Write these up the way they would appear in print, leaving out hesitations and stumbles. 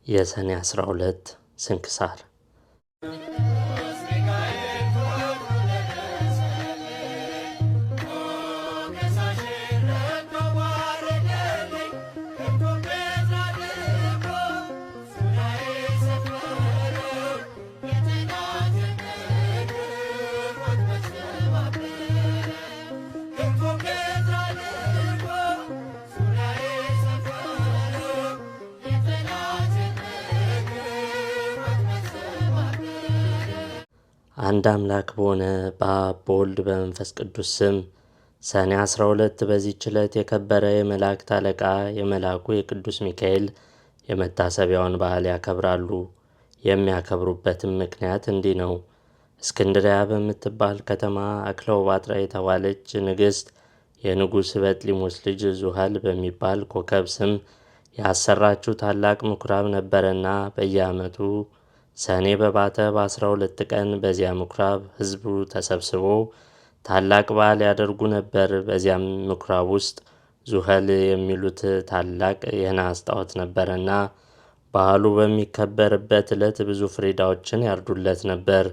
የሰኔ 12 ስንክሳር። አንድ አምላክ በሆነ በአብ በወልድ በመንፈስ ቅዱስ ስም ሰኔ 12 በዚህች ዕለት የከበረ የመላእክት አለቃ የመልአኩ የቅዱስ ሚካኤል የመታሰቢያውን በዓል ያከብራሉ። የሚያከብሩበትም ምክንያት እንዲህ ነው። እስክንድርያ በምትባል ከተማ አክለዎጳጥራ የተባለች ንግሥት የንጉሥ በጥሊሞስ ልጅ ዙሃል በሚባል ኮከብ ስም ያሰራችው ታላቅ ምኵራብ ነበረና በየዓመቱ ሰኔ በባተ በ12 ቀን በዚያ ምኵራብ ሕዝቡ ተሰብስቦ ታላቅ በዓል ያደርጉ ነበር። በዚያም ምኵራብ ውስጥ ዙኸል የሚሉት ታላቅ የናስ ጣዖት ነበረና በዓሉ በሚከበርበት ዕለት ብዙ ፍሪዳዎችን ያርዱለት ነበር።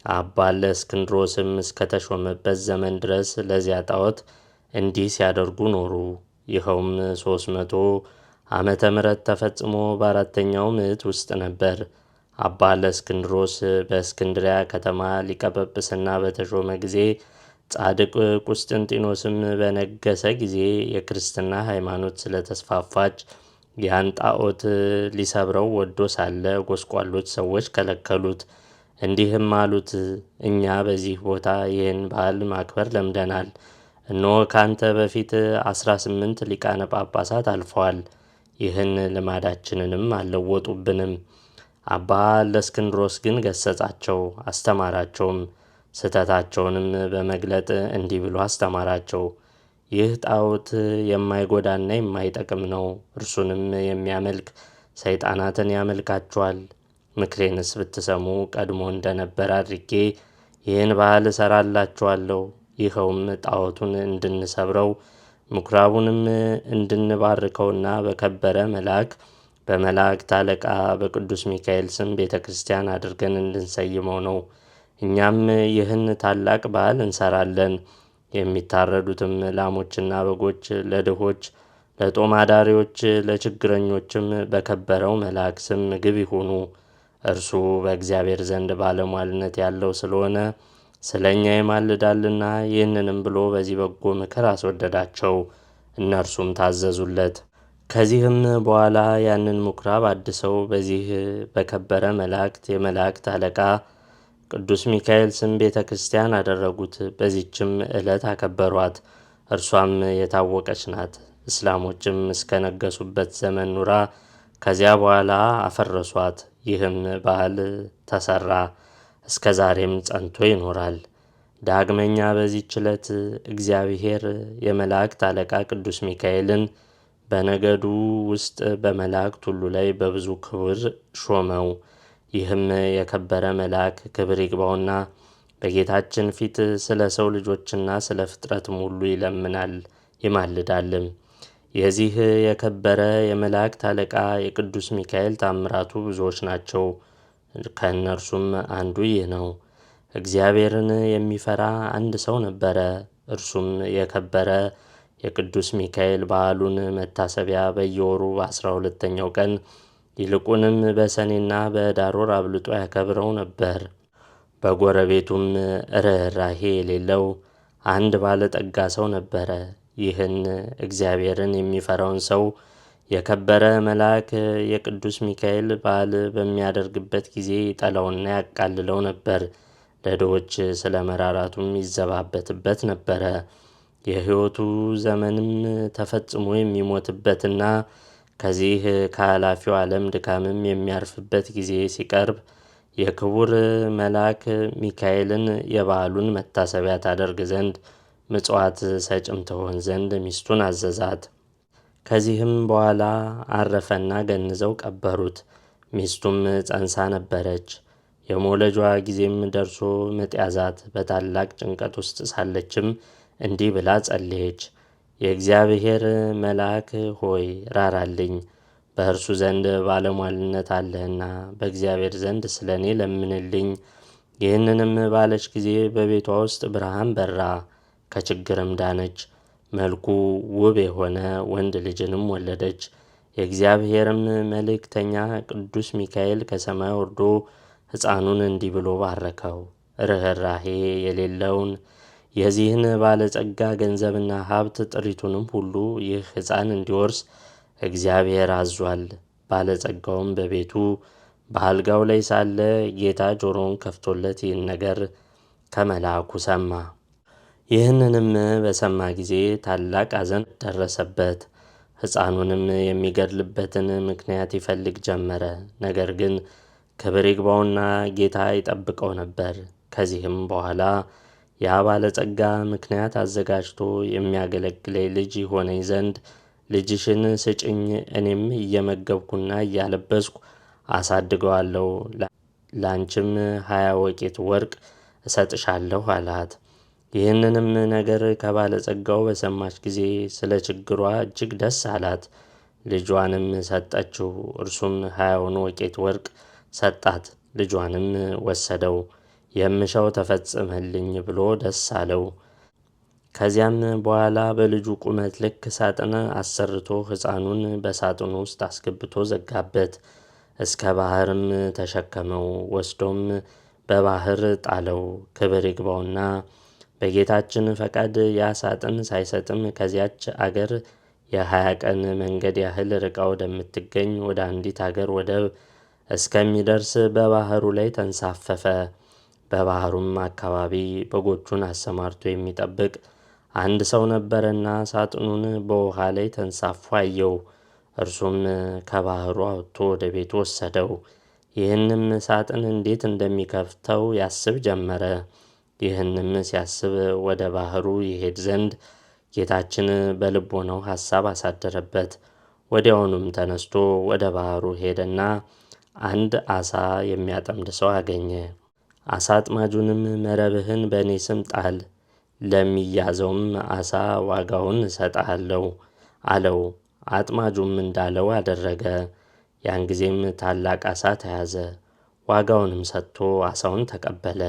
አባ እለእስክንድሮስም እስከተሾመበት ዘመን ድረስ ለዚያ ጣዖት እንዲህ ሲያደርጉ ኖሩ። ይኸውም 300 ዓመተ ምሕረት ተፈጽሞ በአራተኛው ምዕት ውስጥ ነበር። አባ እለእስክንድሮስ በእስክንድርያ ከተማ ሊቀ ጵጵስና በተሾመ ጊዜ ጻድቅ ቁስጥንጢኖስም በነገሠ ጊዜ የክርስትና ሃይማኖት ስለተስፋፋች ያን ጣዖት ሊሰብረው ወዶ ሳለ ጎስቋሎች ሰዎች ከለከሉት። እንዲህም አሉት፣ እኛ በዚህ ቦታ ይህን በዓል ማክበር ለምደናል። እነሆ ከአንተ በፊት 18 ሊቃነ ጳጳሳት አልፈዋል። ይህን ልማዳችንንም አልለወጡብንም። አባ እለእስክንድሮስ ግን ገሠጻቸው፣ አስተማራቸውም። ስህተታቸውንም በመግለጥ እንዲህ ብሎ አስተማራቸው። ይህ ጣዖት የማይጎዳና የማይጠቅም ነው። እርሱንም የሚያመልክ ሰይጣናትን ያመልካቸዋል። ምክሬንስ ብትሰሙ ቀድሞ እንደነበረ አድርጌ ይህን በዓል እሠራላችኋለሁ። ይኸውም ጣዖቱን እንድንሰብረው ምኵራቡንም እንድንባርከውና በከበረ መልአክ በመላእክት አለቃ በቅዱስ ሚካኤል ስም ቤተ ክርስቲያን አድርገን እንድንሰይመው ነው። እኛም ይህን ታላቅ በዓል እንሠራለን። የሚታረዱትም ላሞችና በጎች ለድሆች፣ ለጦም አዳሪዎች፣ ለችግረኞችም በከበረው መልአክ ስም ምግብ ይሁኑ። እርሱ በእግዚአብሔር ዘንድ ባለሟልነት ያለው ስለሆነ ስለ እኛ ይማልዳልና። ይህንንም ብሎ በዚህ በጎ ምክር አስወደዳቸው። እነርሱም ታዘዙለት። ከዚህም በኋላ ያንን ምኵራብ አድሰው በዚህ በከበረ መላእክት የመላእክት አለቃ ቅዱስ ሚካኤል ስም ቤተ ክርስቲያን አደረጉት። በዚህችም ዕለት አከበሯት። እርሷም የታወቀች ናት። እስላሞችም እስከ ነገሱበት ዘመን ኑራ ከዚያ በኋላ አፈረሷት። ይህም በዓል ተሠራ፣ እስከ ዛሬም ጸንቶ ይኖራል። ዳግመኛ በዚህች ዕለት እግዚአብሔር የመላእክት አለቃ ቅዱስ ሚካኤልን በነገዱ ውስጥ በመላእክት ሁሉ ላይ በብዙ ክብር ሾመው። ይህም የከበረ መልአክ ክብር ይግባውና በጌታችን ፊት ስለ ሰው ልጆችና ስለ ፍጥረትም ሁሉ ይለምናል ይማልዳልም። የዚህ የከበረ የመላእክት አለቃ የቅዱስ ሚካኤል ታምራቱ ብዙዎች ናቸው። ከእነርሱም አንዱ ይህ ነው። እግዚአብሔርን የሚፈራ አንድ ሰው ነበረ። እርሱም የከበረ የቅዱስ ሚካኤል በዓሉን መታሰቢያ በየወሩ 12ኛው ቀን ይልቁንም በሰኔና በኅዳር ወር አብልጦ ያከብረው ነበር። በጎረቤቱም ርኅራኄ የሌለው አንድ ባለጠጋ ሰው ነበረ። ይህን እግዚአብሔርን የሚፈራውን ሰው የከበረ መልአክ የቅዱስ ሚካኤል በዓል በሚያደርግበት ጊዜ ይጠላውና ያቃልለው ነበር። ለድሆች ስለ መራራቱም ይዘባበትበት ነበረ። የሕይወቱ ዘመንም ተፈጽሞ የሚሞትበትና ከዚህ ከኃላፊው ዓለም ድካምም የሚያርፍበት ጊዜ ሲቀርብ የክቡር መልአክ ሚካኤልን የበዓሉን መታሰቢያ ታደርግ ዘንድ ምጽዋት ሰጭም ትሆን ዘንድ ሚስቱን አዘዛት። ከዚህም በኋላ አረፈና ገንዘው ቀበሩት። ሚስቱም ጸንሳ ነበረች። የመውለጇ ጊዜም ደርሶ ምጥ ያዛት። በታላቅ ጭንቀት ውስጥ ሳለችም እንዲህ ብላ ጸለየች። የእግዚአብሔር መልአክ ሆይ ራራልኝ፣ በእርሱ ዘንድ ባለሟልነት አለህና በእግዚአብሔር ዘንድ ስለ እኔ ለምንልኝ። ይህንንም ባለች ጊዜ በቤቷ ውስጥ ብርሃን በራ፣ ከችግርም ዳነች። መልኩ ውብ የሆነ ወንድ ልጅንም ወለደች። የእግዚአብሔርም መልእክተኛ ቅዱስ ሚካኤል ከሰማይ ወርዶ ሕፃኑን እንዲህ ብሎ ባረከው። ርኅራኄ የሌለውን የዚህን ባለጸጋ ገንዘብና ሀብት ጥሪቱንም ሁሉ ይህ ሕፃን እንዲወርስ እግዚአብሔር አዟል። ባለጸጋውም በቤቱ በአልጋው ላይ ሳለ ጌታ ጆሮውን ከፍቶለት ይህን ነገር ከመልአኩ ሰማ። ይህንንም በሰማ ጊዜ ታላቅ ኀዘን ደረሰበት። ሕፃኑንም የሚገድልበትን ምክንያት ይፈልግ ጀመረ። ነገር ግን ክብር ይግባውና ጌታ ይጠብቀው ነበር። ከዚህም በኋላ ያ ባለጸጋ ምክንያት አዘጋጅቶ የሚያገለግለኝ ልጅ ይሆነኝ ዘንድ ልጅሽን ስጭኝ፣ እኔም እየመገብኩና እያለበስኩ አሳድገዋለሁ፣ ላንቺም 20 ወቄት ወርቅ እሰጥሻለሁ አላት። ይህንንም ነገር ከባለጸጋው በሰማች ጊዜ ስለ ችግሯ እጅግ ደስ አላት። ልጇንም ሰጠችው። እርሱም 20 ወቄት ወርቅ ሰጣት። ልጇንም ወሰደው። የምሻው ተፈጸመልኝ ብሎ ደስ አለው። ከዚያም በኋላ በልጁ ቁመት ልክ ሳጥን አሰርቶ ሕፃኑን በሳጥኑ ውስጥ አስገብቶ ዘጋበት። እስከ ባሕርም ተሸከመው፣ ወስዶም በባሕር ጣለው። ክብር ይግባውና በጌታችን ፈቃድ ያ ሳጥን ሳይሰጥም ከዚያች አገር 20 ቀን መንገድ ያህል ርቃ ወደምትገኝ ወደ አንዲት አገር ወደብ እስከሚደርስ በባሕሩ ላይ ተንሳፈፈ። በባሕሩም አካባቢ በጎቹን አሰማርቶ የሚጠብቅ አንድ ሰው ነበረና ሳጥኑን በውኃ ላይ ተንሳፎ አየው። እርሱም ከባሕሩ አውጥቶ ወደ ቤቱ ወሰደው። ይህንም ሳጥን እንዴት እንደሚከፍተው ያስብ ጀመረ። ይህንም ሲያስብ ወደ ባሕሩ ይሄድ ዘንድ ጌታችን በልቦናው ሐሳብ አሳደረበት። ወዲያውኑም ተነስቶ ወደ ባሕሩ ሄደና አንድ ዓሣ የሚያጠምድ ሰው አገኘ። ዓሣ አጥማጁንም መረብህን በእኔ ስም ጣል፣ ለሚያዘውም ዓሣ ዋጋውን እሰጥሃለሁ አለው። አጥማጁም እንዳለው አደረገ። ያን ጊዜም ታላቅ ዓሣ ተያዘ። ዋጋውንም ሰጥቶ ዓሣውን ተቀበለ።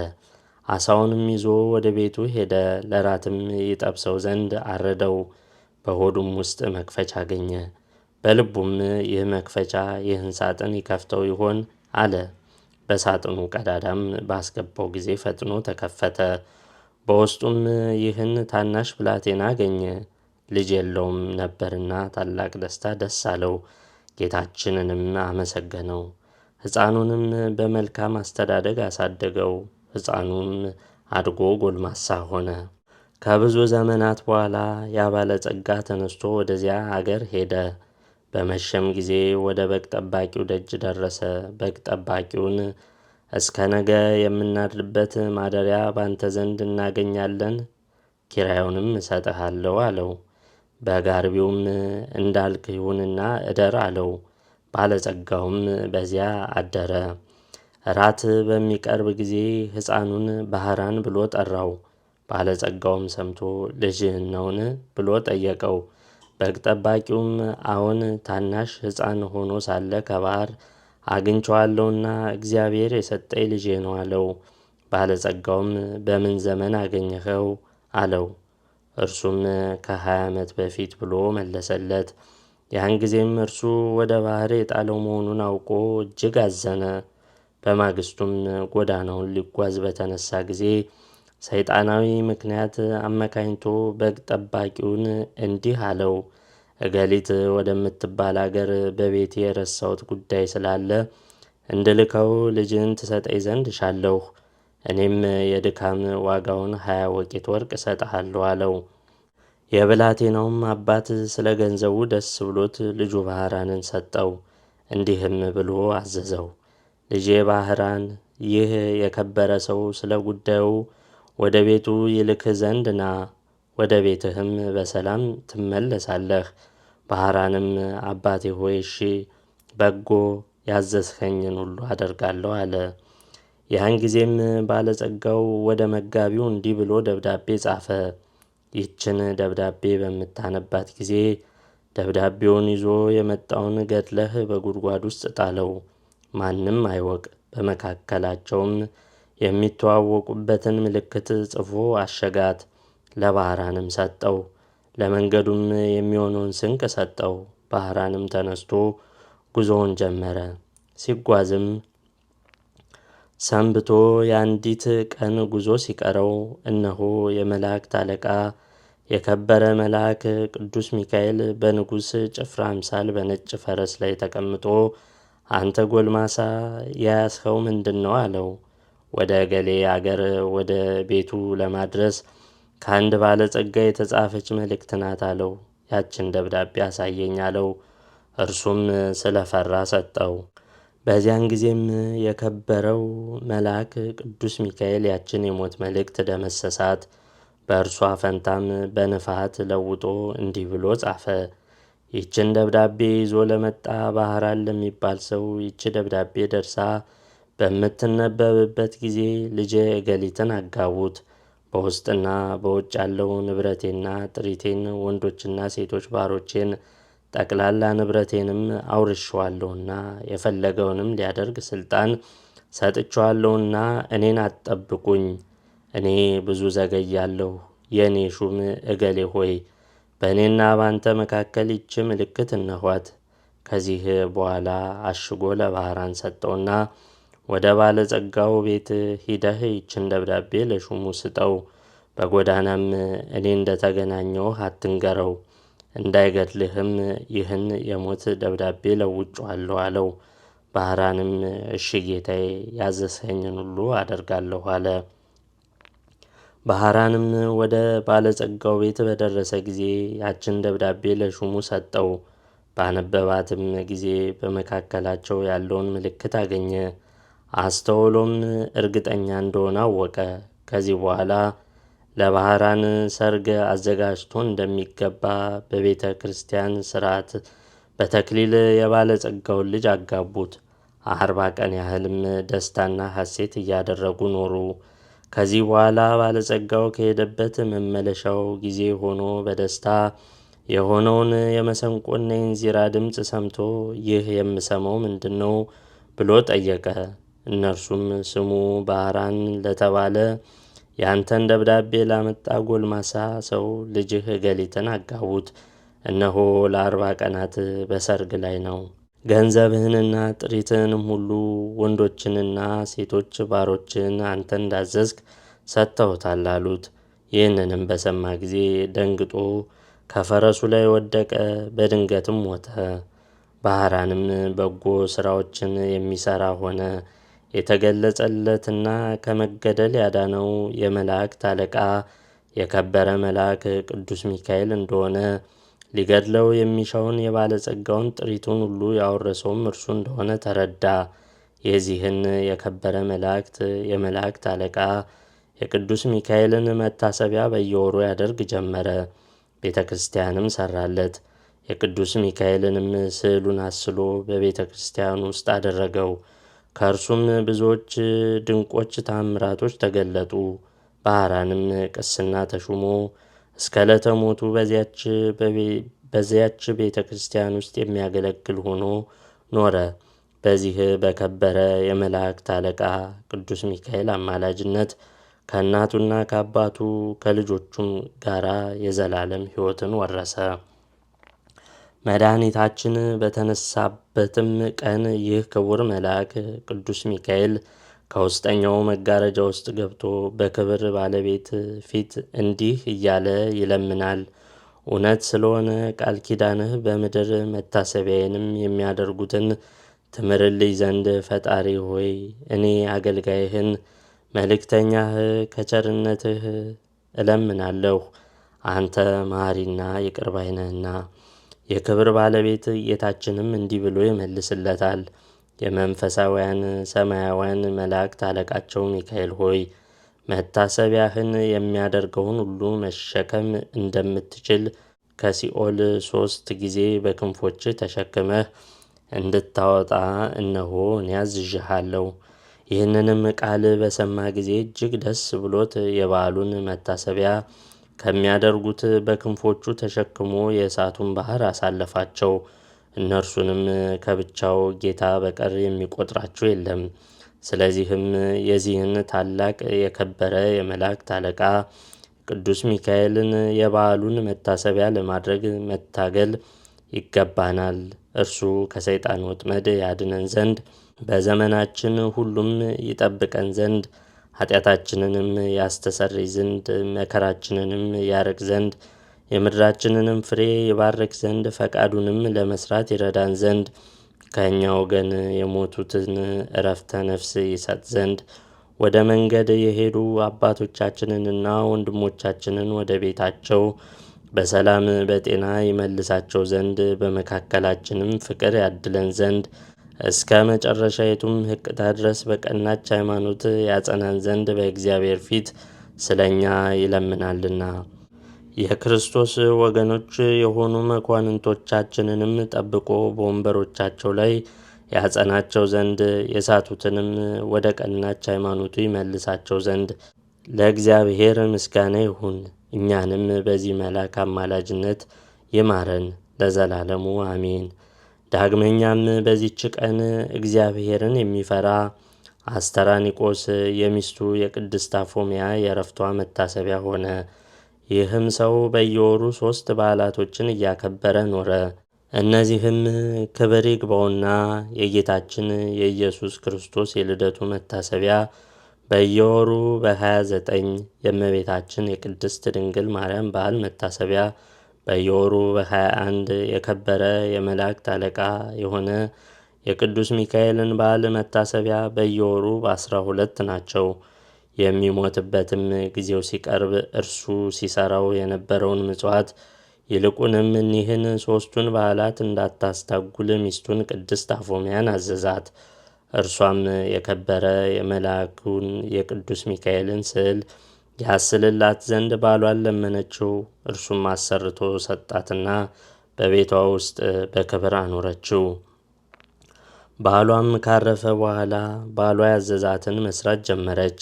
ዓሣውንም ይዞ ወደ ቤቱ ሄደ። ለራትም ይጠብሰው ዘንድ አረደው። በሆዱም ውስጥ መክፈቻ አገኘ። በልቡም ይህ መክፈቻ ይህን ሳጥን ይከፍተው ይሆን አለ። በሳጥኑ ቀዳዳም ባስገባው ጊዜ ፈጥኖ ተከፈተ። በውስጡም ይህን ታናሽ ብላቴና አገኘ። ልጅ የለውም ነበርና ታላቅ ደስታ ደስ አለው። ጌታችንንም አመሰገነው። ሕፃኑንም በመልካም አስተዳደግ አሳደገው። ሕፃኑም አድጎ ጎልማሳ ሆነ። ከብዙ ዘመናት በኋላ ያ ባለጸጋ ተነስቶ ወደዚያ አገር ሄደ። በመሸም ጊዜ ወደ በግ ጠባቂው ደጅ ደረሰ። በግ ጠባቂውን እስከ ነገ የምናድርበት ማደሪያ ባንተ ዘንድ እናገኛለን፣ ኪራዩንም እሰጥሃለሁ አለው። በግ አርቢውም እንዳልክ ይሁንና እደር አለው። ባለጸጋውም በዚያ አደረ። እራት በሚቀርብ ጊዜ ሕፃኑን ባሕራን ብሎ ጠራው። ባለጸጋውም ሰምቶ ልጅህን ነውን ብሎ ጠየቀው። በግ ጠባቂውም አዎን፣ ታናሽ ሕፃን ሆኖ ሳለ ከባሕር አግኝቼዋለሁና እግዚአብሔር የሰጠኝ ልጄ ነው አለው። ባለጸጋውም በምን ዘመን አገኘኸው አለው። እርሱም ከ20 ዓመት በፊት ብሎ መለሰለት። ያን ጊዜም እርሱ ወደ ባሕር የጣለው መሆኑን አውቆ እጅግ አዘነ። በማግስቱም ጎዳናውን ሊጓዝ በተነሣ ጊዜ ሰይጣናዊ ምክንያት አመካኝቶ በግ ጠባቂውን እንዲህ አለው፣ እገሊት ወደምትባል አገር በቤቴ የረሳሁት ጉዳይ ስላለ እንድልከው ልጅን ትሰጠኝ ዘንድ እሻለሁ። እኔም የድካም ዋጋውን 20 ወቄት ወርቅ እሰጥሃለሁ አለው። የብላቴናውም አባት ስለ ገንዘቡ ደስ ብሎት ልጁ ባሕራንን ሰጠው። እንዲህም ብሎ አዘዘው፣ ልጄ ባሕራን፣ ይህ የከበረ ሰው ስለ ጉዳዩ ወደ ቤቱ ይልክህ ዘንድ ና፣ ወደ ቤትህም በሰላም ትመለሳለህ። ባሕራንም አባቴ ሆይ እሺ፣ በጎ ያዘዝኸኝን ሁሉ አደርጋለሁ አለ። ያን ጊዜም ባለጸጋው ወደ መጋቢው እንዲህ ብሎ ደብዳቤ ጻፈ። ይህችን ደብዳቤ በምታነባት ጊዜ ደብዳቤውን ይዞ የመጣውን ገድለህ በጉድጓድ ውስጥ ጣለው፣ ማንም አይወቅ። በመካከላቸውም የሚተዋወቁበትን ምልክት ጽፎ አሸጋት። ለባህራንም ሰጠው። ለመንገዱም የሚሆነውን ስንቅ ሰጠው። ባህራንም ተነስቶ ጉዞውን ጀመረ። ሲጓዝም ሰንብቶ የአንዲት ቀን ጉዞ ሲቀረው እነሆ የመላእክት አለቃ የከበረ መልአክ ቅዱስ ሚካኤል በንጉሥ ጭፍራ አምሳል በነጭ ፈረስ ላይ ተቀምጦ አንተ ጎልማሳ የያዝኸው ምንድን ነው? አለው። ወደ እገሌ አገር ወደ ቤቱ ለማድረስ ከአንድ ባለጸጋ የተጻፈች መልእክት ናት አለው። ያችን ደብዳቤ አሳየኝ አለው። እርሱም ስለፈራ ሰጠው። በዚያን ጊዜም የከበረው መልአክ ቅዱስ ሚካኤል ያችን የሞት መልእክት ደመሰሳት። በእርሷ ፈንታም በንፋት ለውጦ እንዲህ ብሎ ጻፈ። ይችን ደብዳቤ ይዞ ለመጣ ባህራን ለሚባል ሰው ይች ደብዳቤ ደርሳ በምትነበብበት ጊዜ ልጄ እገሊትን አጋቡት። በውስጥና በውጭ ያለው ንብረቴና ጥሪቴን፣ ወንዶችና ሴቶች ባሮቼን፣ ጠቅላላ ንብረቴንም አውርሼዋለሁና የፈለገውንም ሊያደርግ ሥልጣን ሰጥቼዋለሁና እኔን አትጠብቁኝ። እኔ ብዙ ዘገያለሁ። የእኔ ሹም እገሌ ሆይ በእኔና በአንተ መካከል ይህች ምልክት እነኋት። ከዚህ በኋላ አሽጎ ለባህራን ሰጠውና ወደ ባለጸጋው ቤት ሂደህ ይችን ደብዳቤ ለሹሙ ስጠው። በጎዳናም እኔ እንደ ተገናኘሁህ አትንገረው፣ እንዳይገድልህም ይህን የሞት ደብዳቤ ለውጬዋለሁ አለው። ባህራንም እሺ ጌታዬ፣ ያዘዝኸኝን ሁሉ አደርጋለሁ አለ። ባህራንም ወደ ባለጸጋው ቤት በደረሰ ጊዜ ያችን ደብዳቤ ለሹሙ ሰጠው። ባነበባትም ጊዜ በመካከላቸው ያለውን ምልክት አገኘ። አስተውሎም እርግጠኛ እንደሆነ አወቀ። ከዚህ በኋላ ለባህራን ሰርግ አዘጋጅቶ እንደሚገባ በቤተ ክርስቲያን ሥርዓት በተክሊል የባለጸጋውን ልጅ አጋቡት። 40 ቀን ያህልም ደስታና ሐሴት እያደረጉ ኖሩ። ከዚህ በኋላ ባለጸጋው ከሄደበት መመለሻው ጊዜ ሆኖ በደስታ የሆነውን የመሰንቆና የእንዚራ ድምፅ ሰምቶ ይህ የምሰማው ምንድን ነው ብሎ ጠየቀ። እነርሱም ስሙ ባህራን ለተባለ ያንተን ደብዳቤ ላመጣ ጎልማሳ ሰው ልጅህ እገሊትን አጋቡት። እነሆ ለ40 ቀናት በሰርግ ላይ ነው። ገንዘብህንና ጥሪትህንም ሁሉ ወንዶችንና ሴቶች ባሮችን አንተ እንዳዘዝክ ሰጥተውታል አሉት። ይህንንም በሰማ ጊዜ ደንግጦ ከፈረሱ ላይ ወደቀ፣ በድንገትም ሞተ። ባህራንም በጎ ሥራዎችን የሚሠራ ሆነ። የተገለጸለትና ከመገደል ያዳነው የመላእክት አለቃ የከበረ መልአክ ቅዱስ ሚካኤል እንደሆነ፣ ሊገድለው የሚሻውን የባለጸጋውን ጥሪቱን ሁሉ ያወረሰውም እርሱ እንደሆነ ተረዳ። የዚህን የከበረ የመላእክት አለቃ የቅዱስ ሚካኤልን መታሰቢያ በየወሩ ያደርግ ጀመረ። ቤተ ክርስቲያንም ሠራለት። የቅዱስ ሚካኤልንም ስዕሉን አስሎ በቤተ ክርስቲያን ውስጥ አደረገው። ከእርሱም ብዙዎች ድንቆች ተአምራቶች ተገለጡ። ባህራንም ቅስና ተሹሞ እስከ ዕለተ ሞቱ በዚያች ቤተ ክርስቲያን ውስጥ የሚያገለግል ሆኖ ኖረ። በዚህ በከበረ የመላእክት አለቃ ቅዱስ ሚካኤል አማላጅነት ከእናቱና ከአባቱ ከልጆቹም ጋራ የዘላለም ሕይወትን ወረሰ። መድኃኒታችን በተነሳበትም ቀን ይህ ክቡር መልአክ ቅዱስ ሚካኤል ከውስጠኛው መጋረጃ ውስጥ ገብቶ በክብር ባለቤት ፊት እንዲህ እያለ ይለምናል። እውነት ስለሆነ ቃል ኪዳንህ በምድር መታሰቢያዬንም የሚያደርጉትን ትምርልኝ ዘንድ ፈጣሪ ሆይ እኔ አገልጋይህን መልእክተኛህ ከቸርነትህ እለምናለሁ። አንተ መሐሪና ይቅር ባይ ነህና። የክብር ባለቤት ጌታችንም እንዲህ ብሎ ይመልስለታል። የመንፈሳውያን ሰማያውያን መላእክት አለቃቸው ሚካኤል ሆይ መታሰቢያህን የሚያደርገውን ሁሉ መሸከም እንደምትችል ከሲኦል 3 ጊዜ በክንፎች ተሸክመህ እንድታወጣ እነሆ እኔ አዝዤሃለሁ። ይህንንም ቃል በሰማ ጊዜ እጅግ ደስ ብሎት የበዓሉን መታሰቢያ ከሚያደርጉት በክንፎቹ ተሸክሞ የእሳቱን ባሕር አሳለፋቸው። እነርሱንም ከብቻው ጌታ በቀር የሚቆጥራቸው የለም። ስለዚህም የዚህን ታላቅ የከበረ የመላእክት አለቃ ቅዱስ ሚካኤልን የበዓሉን መታሰቢያ ለማድረግ መታገል ይገባናል። እርሱ ከሰይጣን ወጥመድ ያድነን ዘንድ በዘመናችን ሁሉም ይጠብቀን ዘንድ ኃጢአታችንንም ያስተሰርይ ዘንድ መከራችንንም ያርቅ ዘንድ የምድራችንንም ፍሬ ይባርክ ዘንድ ፈቃዱንም ለመስራት ይረዳን ዘንድ ከእኛ ወገን የሞቱትን ዕረፍተ ነፍስ ይሰጥ ዘንድ ወደ መንገድ የሄዱ አባቶቻችንንና ወንድሞቻችንን ወደ ቤታቸው በሰላም በጤና ይመልሳቸው ዘንድ በመካከላችንም ፍቅር ያድለን ዘንድ እስከ መጨረሻይቱም ሕቅታ ድረስ በቀናች ሃይማኖት ያጸናን ዘንድ በእግዚአብሔር ፊት ስለ እኛ ይለምናልና። የክርስቶስ ወገኖች የሆኑ መኳንንቶቻችንንም ጠብቆ በወንበሮቻቸው ላይ ያጸናቸው ዘንድ የሳቱትንም ወደ ቀናች ሃይማኖቱ ይመልሳቸው ዘንድ ለእግዚአብሔር ምስጋና ይሁን። እኛንም በዚህ መልአክ አማላጅነት ይማረን ለዘላለሙ አሜን። ዳግመኛም በዚች ቀን እግዚአብሔርን የሚፈራ አስተራኒቆስ የሚስቱ የቅድስት አፎምያ የዕረፍቷ መታሰቢያ ሆነ። ይህም ሰው በየወሩ 3 በዓላቶችን እያከበረ ኖረ። እነዚህም ክብር ይግባውና የጌታችን የኢየሱስ ክርስቶስ የልደቱ መታሰቢያ በየወሩ በ29፣ የእመቤታችን የቅድስት ድንግል ማርያም በዓል መታሰቢያ በየወሩ በ21፣ የከበረ የመላእክት አለቃ የሆነ የቅዱስ ሚካኤልን በዓል መታሰቢያ በየወሩ በ12 ናቸው። የሚሞትበትም ጊዜው ሲቀርብ እርሱ ሲሠራው የነበረውን ምጽዋት ይልቁንም እኒህን 3ቱን በዓላት እንዳታስታጉል ሚስቱን ቅድስት አፎምያን አዘዛት። እርሷም የከበረ የመልአኩን የቅዱስ ሚካኤልን ስዕል ያስልላት ዘንድ ባሏን ለመነችው። እርሱም አሰርቶ ሰጣትና በቤቷ ውስጥ በክብር አኖረችው። ባሏም ካረፈ በኋላ ባሏ ያዘዛትን መስራት ጀመረች።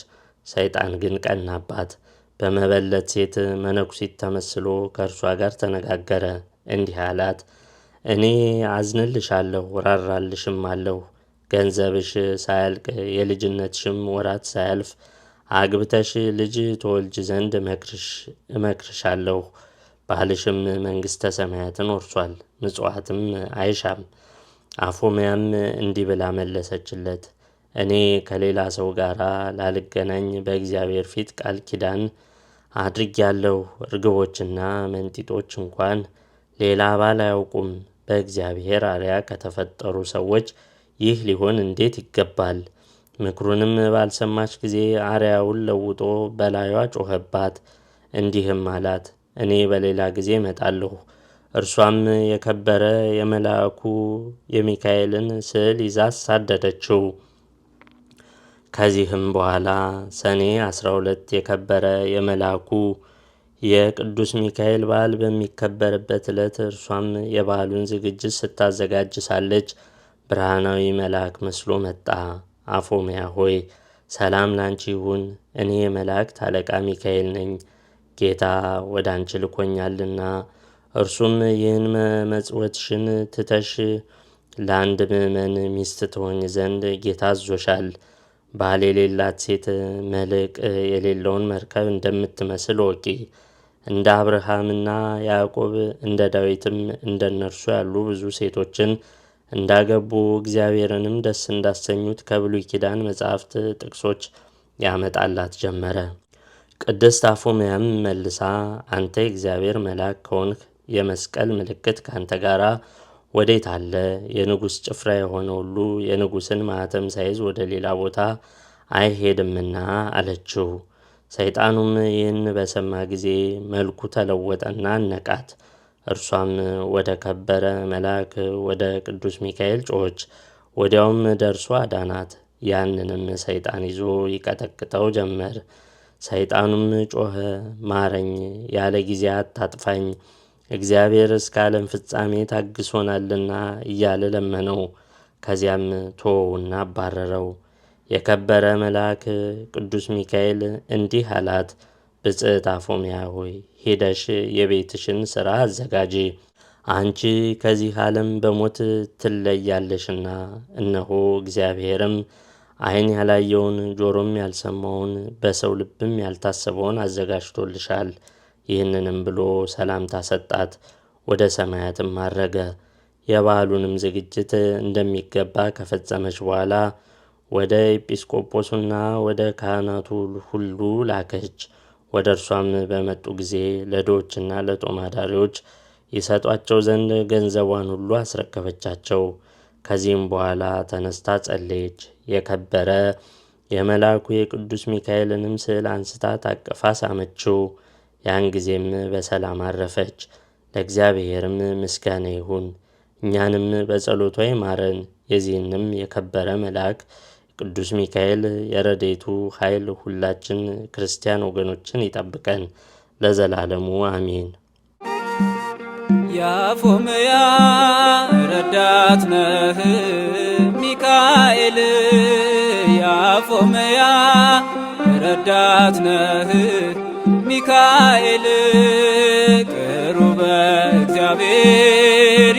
ሰይጣን ግን ቀናባት። በመበለት ሴት መነኩሲት ተመስሎ ከእርሷ ጋር ተነጋገረ። እንዲህ አላት፣ እኔ አዝንልሻለሁ ራራልሽም አለሁ። ገንዘብሽ ሳያልቅ የልጅነትሽም ወራት ሳያልፍ አግብተሽ ልጅ ትወልጅ ዘንድ እመክርሻለሁ። ባልሽም መንግሥተ ሰማያትን ወርሷል፣ ምጽዋትም አይሻም። አፎምያም እንዲህ ብላ መለሰችለት፣ እኔ ከሌላ ሰው ጋር ላልገናኝ በእግዚአብሔር ፊት ቃል ኪዳን አድርጌአለሁ። ርግቦችና መንጢጦች እንኳን ሌላ ባል አያውቁም። በእግዚአብሔር አርአያ ከተፈጠሩ ሰዎች ይህ ሊሆን እንዴት ይገባል? ምክሩንም ባልሰማች ጊዜ አርአያውን ለውጦ በላዩዋ ጮኸባት። እንዲህም አላት፣ እኔ በሌላ ጊዜ እመጣለሁ። እርሷም የከበረ የመልአኩ የሚካኤልን ስዕል ይዛ ሳደደችው። ከዚህም በኋላ ሰኔ 12 የከበረ የመልአኩ የቅዱስ ሚካኤል በዓል በሚከበርበት ዕለት እርሷም የበዓሉን ዝግጅት ስታዘጋጅ ሳለች ብርሃናዊ መልአክ መስሎ መጣ። አፎምያ ሆይ ሰላም ላንቺ ይሁን፣ እኔ የመላእክት አለቃ ሚካኤል ነኝ። ጌታ ወደ አንቺ ልኮኛልና እርሱም ይህን መመጽወትሽን ትተሽ ለአንድ ምዕመን ሚስት ትሆኝ ዘንድ ጌታ አዞሻል። ባል የሌላት ሴት መልሕቅ የሌለውን መርከብ እንደምትመስል ወቂ። እንደ አብርሃምና ያዕቆብ እንደ ዳዊትም እንደ እነርሱ ያሉ ብዙ ሴቶችን እንዳገቡ እግዚአብሔርንም ደስ እንዳሰኙት ከብሉይ ኪዳን መጻሕፍት ጥቅሶች ያመጣላት ጀመረ። ቅድስት አፎምያም መልሳ አንተ የእግዚአብሔር መልአክ ከሆንህ የመስቀል ምልክት ከአንተ ጋር ወዴት አለ? የንጉሥ ጭፍራ የሆነ ሁሉ የንጉሥን ማኅተም ሳይዝ ወደ ሌላ ቦታ አይሄድምና አለችው። ሰይጣኑም ይህን በሰማ ጊዜ መልኩ ተለወጠና አነቃት። እርሷም ወደ ከበረ መልአክ ወደ ቅዱስ ሚካኤል ጮኸች። ወዲያውም ደርሶ አዳናት። ያንንም ሰይጣን ይዞ ይቀጠቅጠው ጀመር። ሰይጣኑም ጮኸ፣ ማረኝ፣ ያለ ጊዜ አታጥፋኝ፣ እግዚአብሔር እስከ ዓለም ፍጻሜ ታግሶናልና እያለ ለመነው። ከዚያም ተወውና አባረረው። የከበረ መልአክ ቅዱስ ሚካኤል እንዲህ አላት፣ ብጽዕት አፎምያ ሆይ ሄደሽ የቤትሽን ሥራ አዘጋጂ። አንቺ ከዚህ ዓለም በሞት ትለያለሽና፣ እነሆ እግዚአብሔርም ዓይን ያላየውን ጆሮም ያልሰማውን በሰው ልብም ያልታሰበውን አዘጋጅቶልሻል። ይህንንም ብሎ ሰላምታ ሰጣት፣ ወደ ሰማያትም አረገ። የበዓሉንም ዝግጅት እንደሚገባ ከፈጸመች በኋላ ወደ ኤጲስቆጶሱና ወደ ካህናቱ ሁሉ ላከች። ወደ እርሷም በመጡ ጊዜ ለድሆችና ለጦም አዳሪዎች ይሰጧቸው ዘንድ ገንዘቧን ሁሉ አስረከበቻቸው። ከዚህም በኋላ ተነስታ ጸለየች። የከበረ የመልአኩ የቅዱስ ሚካኤልንም ስዕል አንስታ ታቅፋ ሳመችው። ያን ጊዜም በሰላም አረፈች። ለእግዚአብሔርም ምስጋና ይሁን፣ እኛንም በጸሎቷ ይማረን። የዚህንም የከበረ መልአክ ቅዱስ ሚካኤል የረድኤቱ ኃይል ሁላችን ክርስቲያን ወገኖችን ይጠብቀን ለዘላለሙ አሜን። ያፎምያ ረዳት ነህ ሚካኤል፣ ያፎምያ ረዳት ነህ ሚካኤል፣ ቅሩበ እግዚአብሔር